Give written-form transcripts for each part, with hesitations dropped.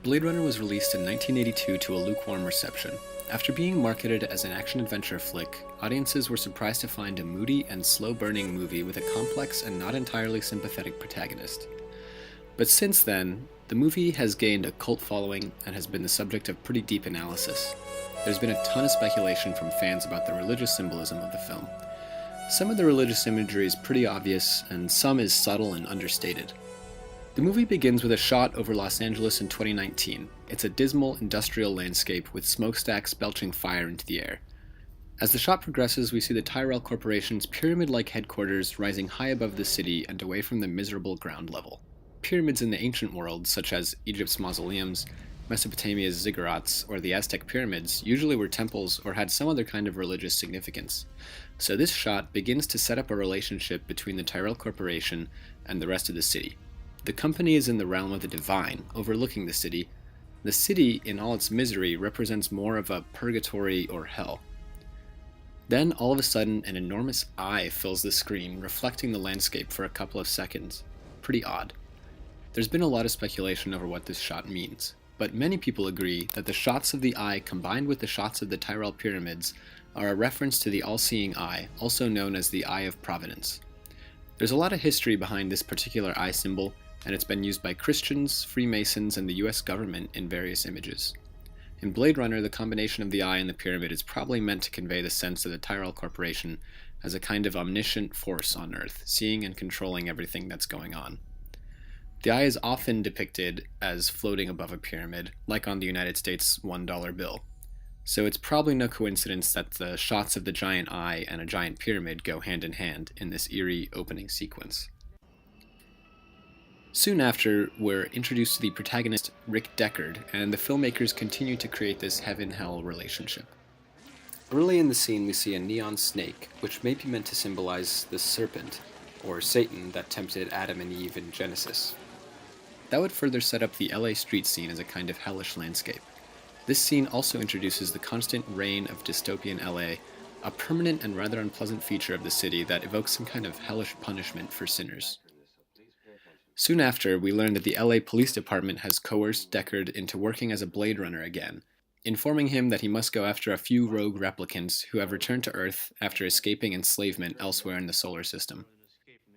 Blade Runner was released in 1982 to a lukewarm reception. After being marketed as an action-adventure flick, audiences were surprised to find a moody and slow-burning movie with a complex and not entirely sympathetic protagonist. But since then, the movie has gained a cult following and has been the subject of pretty deep analysis. There's been a ton of speculation from fans about the religious symbolism of the film. Some of the religious imagery is pretty obvious, and some is subtle and understated. The movie begins with a shot over Los Angeles in 2019. It's a dismal industrial landscape with smokestacks belching fire into the air. As the shot progresses, we see the Tyrell Corporation's pyramid-like headquarters rising high above the city and away from the miserable ground level. Pyramids in the ancient world, such as Egypt's mausoleums, Mesopotamia's ziggurats, or the Aztec pyramids, usually were temples or had some other kind of religious significance. So this shot begins to set up a relationship between the Tyrell Corporation and the rest of the city. The company is in the realm of the divine, overlooking the city. The city, in all its misery, represents more of a purgatory or hell. Then, all of a sudden, an enormous eye fills the screen, reflecting the landscape for a couple of seconds. Pretty odd. There's been a lot of speculation over what this shot means, but many people agree that the shots of the eye combined with the shots of the Tyrell pyramids are a reference to the all-seeing eye, also known as the Eye of Providence. There's a lot of history behind this particular eye symbol, and it's been used by Christians, Freemasons, and the US government in various images. In Blade Runner, the combination of the eye and the pyramid is probably meant to convey the sense of the Tyrell Corporation as a kind of omniscient force on Earth, seeing and controlling everything that's going on. The eye is often depicted as floating above a pyramid, like on the United States $1 bill. So it's probably no coincidence that the shots of the giant eye and a giant pyramid go hand in hand in this eerie opening sequence. Soon after, we're introduced to the protagonist, Rick Deckard, and the filmmakers continue to create this heaven-hell relationship. Early in the scene, we see a neon snake, which may be meant to symbolize the serpent, or Satan, that tempted Adam and Eve in Genesis. That would further set up the LA street scene as a kind of hellish landscape. This scene also introduces the constant reign of dystopian LA, a permanent and rather unpleasant feature of the city that evokes some kind of hellish punishment for sinners. Soon after, we learn that the LA Police Department has coerced Deckard into working as a Blade Runner again, informing him that he must go after a few rogue replicants who have returned to Earth after escaping enslavement elsewhere in the solar system.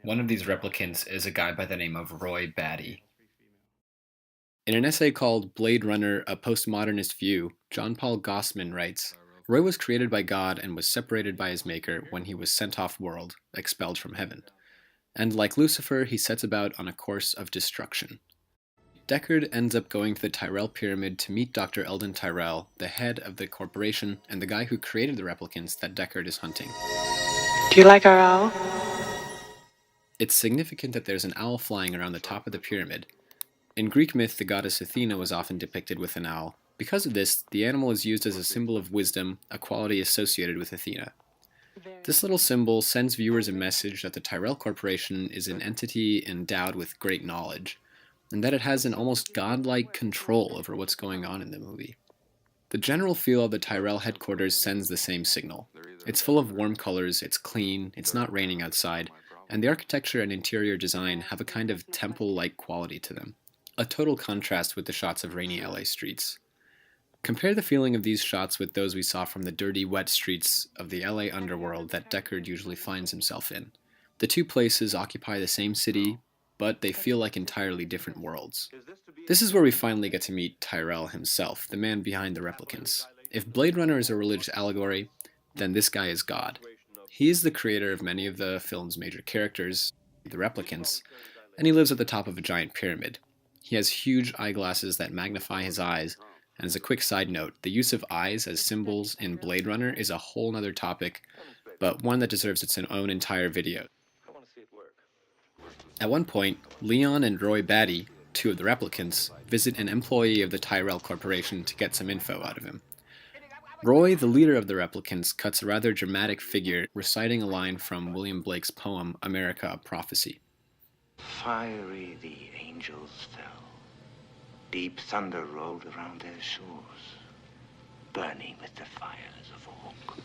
One of these replicants is a guy by the name of Roy Batty. In an essay called Blade Runner, A Postmodernist View, John Paul Gossman writes, Roy was created by God and was separated by his maker when he was sent off-world, expelled from heaven. And like Lucifer, he sets about on a course of destruction. Deckard ends up going to the Tyrell Pyramid to meet Dr. Eldon Tyrell, the head of the corporation and the guy who created the replicants that Deckard is hunting. Do you like our owl? It's significant that there's an owl flying around the top of the pyramid. In Greek myth, the goddess Athena was often depicted with an owl. Because of this, the animal is used as a symbol of wisdom, a quality associated with Athena. This little symbol sends viewers a message that the Tyrell Corporation is an entity endowed with great knowledge, and that it has an almost godlike control over what's going on in the movie. The general feel of the Tyrell headquarters sends the same signal. It's full of warm colors, it's clean, it's not raining outside, and the architecture and interior design have a kind of temple-like quality to them, a total contrast with the shots of rainy LA streets. Compare the feeling of these shots with those we saw from the dirty, wet streets of the LA underworld that Deckard usually finds himself in. The two places occupy the same city, but they feel like entirely different worlds. This is where we finally get to meet Tyrell himself, the man behind the replicants. If Blade Runner is a religious allegory, then this guy is God. He is the creator of many of the film's major characters, the replicants, and he lives at the top of a giant pyramid. He has huge eyeglasses that magnify his eyes. And as a quick side note, the use of eyes as symbols in Blade Runner is a whole nother topic, but one that deserves its own entire video. At one point, Leon and Roy Batty, two of the replicants, visit an employee of the Tyrell Corporation to get some info out of him. Roy, the leader of the replicants, cuts a rather dramatic figure reciting a line from William Blake's poem, America, a Prophecy. Fiery the angels fell. Deep thunder rolled around their shores, burning with the fires of oak.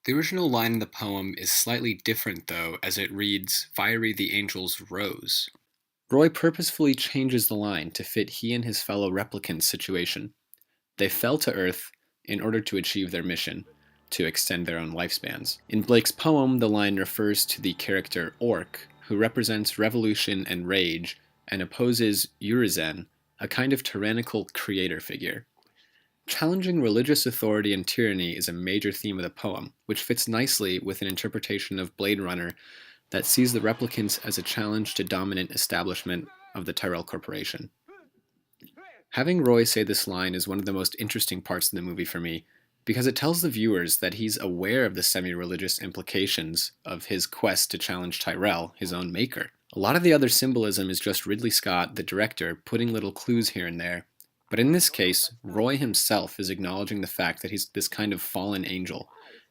The original line in the poem is slightly different, though, as it reads, Fiery the angels rose. Roy purposefully changes the line to fit he and his fellow replicants' situation. They fell to Earth in order to achieve their mission, to extend their own lifespans. In Blake's poem, the line refers to the character Orc, who represents revolution and rage and opposes Urizen, a kind of tyrannical creator figure. Challenging religious authority and tyranny is a major theme of the poem, which fits nicely with an interpretation of Blade Runner that sees the replicants as a challenge to dominant establishment of the Tyrell Corporation. Having Roy say this line is one of the most interesting parts of the movie for me, because it tells the viewers that he's aware of the semi-religious implications of his quest to challenge Tyrell, his own maker. A lot of the other symbolism is just Ridley Scott, the director, putting little clues here and there, but in this case, Roy himself is acknowledging the fact that he's this kind of fallen angel,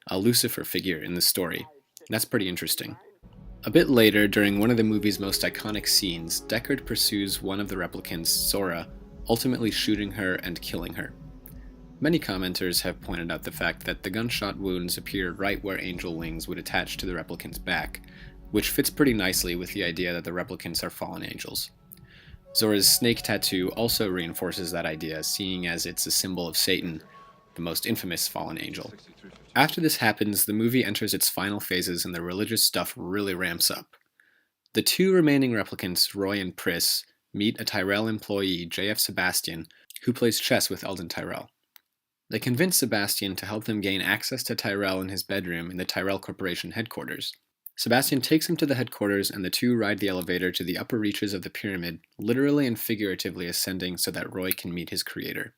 a Lucifer figure in the story. That's pretty interesting. A bit later, during one of the movie's most iconic scenes, Deckard pursues one of the replicants, Sora, ultimately shooting her and killing her. Many commenters have pointed out the fact that the gunshot wounds appear right where angel wings would attach to the replicant's back, which fits pretty nicely with the idea that the replicants are fallen angels. Zora's snake tattoo also reinforces that idea, seeing as it's a symbol of Satan, the most infamous fallen angel. After this happens, the movie enters its final phases and the religious stuff really ramps up. The two remaining replicants, Roy and Pris, meet a Tyrell employee, J.F. Sebastian, who plays chess with Eldon Tyrell. They convince Sebastian to help them gain access to Tyrell in his bedroom in the Tyrell Corporation headquarters. Sebastian takes him to the headquarters and the two ride the elevator to the upper reaches of the pyramid, literally and figuratively ascending so that Roy can meet his creator.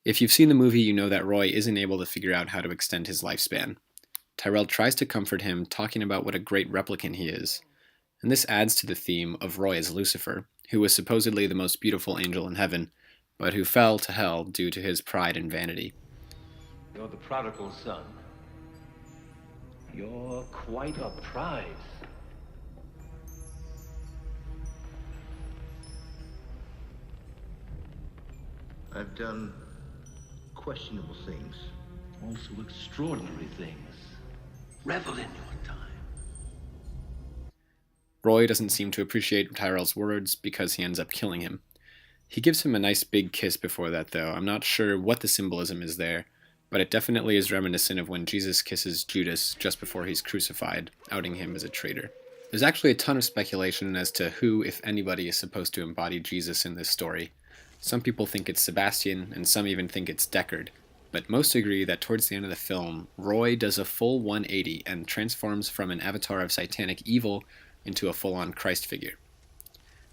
If you've seen the movie, you know that Roy isn't able to figure out how to extend his lifespan. Tyrell tries to comfort him, talking about what a great replicant he is. And this adds to the theme of Roy as Lucifer, who was supposedly the most beautiful angel in heaven, but who fell to hell due to his pride and vanity. You're the prodigal son. You're quite a prize. I've done questionable things. Also extraordinary things. Revel in your time. Roy doesn't seem to appreciate Tyrell's words because he ends up killing him. He gives him a nice big kiss before that, though. I'm not sure what the symbolism is there, but it definitely is reminiscent of when Jesus kisses Judas just before he's crucified, outing him as a traitor. There's actually a ton of speculation as to who, if anybody, is supposed to embody Jesus in this story. Some people think it's Sebastian, and some even think it's Deckard, but most agree that towards the end of the film, Roy does a full 180 and transforms from an avatar of satanic evil into a full-on Christ figure.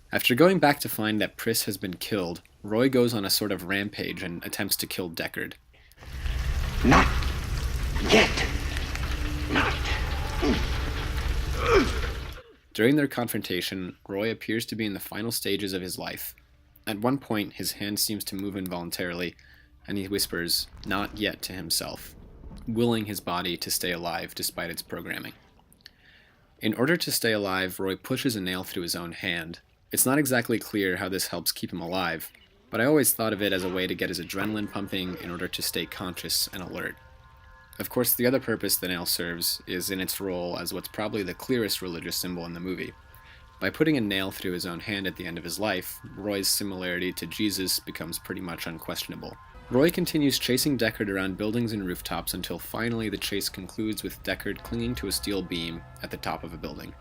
After going back to find that Pris has been killed, Roy goes on a sort of rampage and attempts to kill Deckard. Not yet. Not. During their confrontation, Roy appears to be in the final stages of his life. At one point, his hand seems to move involuntarily, and he whispers, "Not yet," to himself, willing his body to stay alive despite its programming. In order to stay alive, Roy pushes a nail through his own hand. It's not exactly clear how this helps keep him alive, but I always thought of it as a way to get his adrenaline pumping in order to stay conscious and alert. Of course, the other purpose the nail serves is in its role as what's probably the clearest religious symbol in the movie. By putting a nail through his own hand at the end of his life, Roy's similarity to Jesus becomes pretty much unquestionable. Roy continues chasing Deckard around buildings and rooftops until finally the chase concludes with Deckard clinging to a steel beam at the top of a building.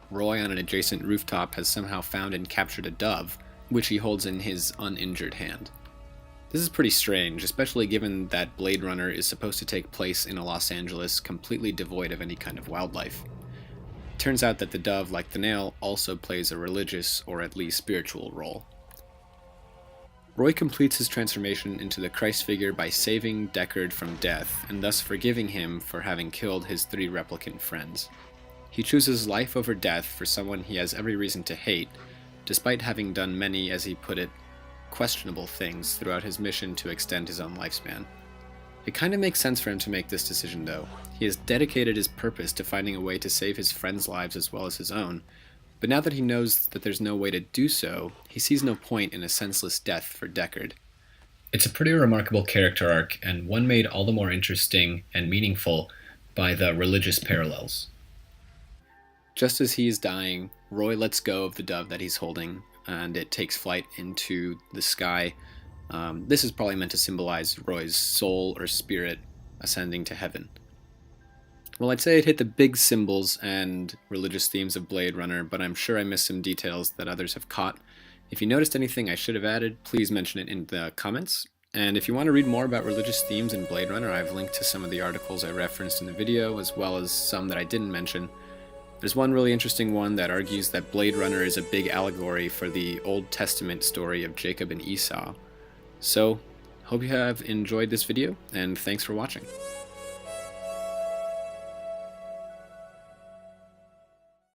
Roy on an adjacent rooftop has somehow found and captured a dove, which he holds in his uninjured hand. This is pretty strange, especially given that Blade Runner is supposed to take place in a Los Angeles completely devoid of any kind of wildlife. It turns out that the dove, like the nail, also plays a religious or at least spiritual role. Roy completes his transformation into the Christ figure by saving Deckard from death, and thus forgiving him for having killed his 3 replicant friends. He chooses life over death for someone he has every reason to hate, despite having done many, as he put it, questionable things throughout his mission to extend his own lifespan. It kind of makes sense for him to make this decision, though. He has dedicated his purpose to finding a way to save his friends' lives as well as his own, but now that he knows that there's no way to do so, he sees no point in a senseless death for Deckard. It's a pretty remarkable character arc, and one made all the more interesting and meaningful by the religious parallels. Just as he is dying, Roy lets go of the dove that he's holding, and it takes flight into the sky. This is probably meant to symbolize Roy's soul or spirit ascending to heaven. Well, I'd say it hit the big symbols and religious themes of Blade Runner, but I'm sure I missed some details that others have caught. If you noticed anything I should have added, please mention it in the comments. And if you want to read more about religious themes in Blade Runner, I've linked to some of the articles I referenced in the video, as well as some that I didn't mention. There's one really interesting one that argues that Blade Runner is a big allegory for the Old Testament story of Jacob and Esau. So, hope you have enjoyed this video, and thanks for watching.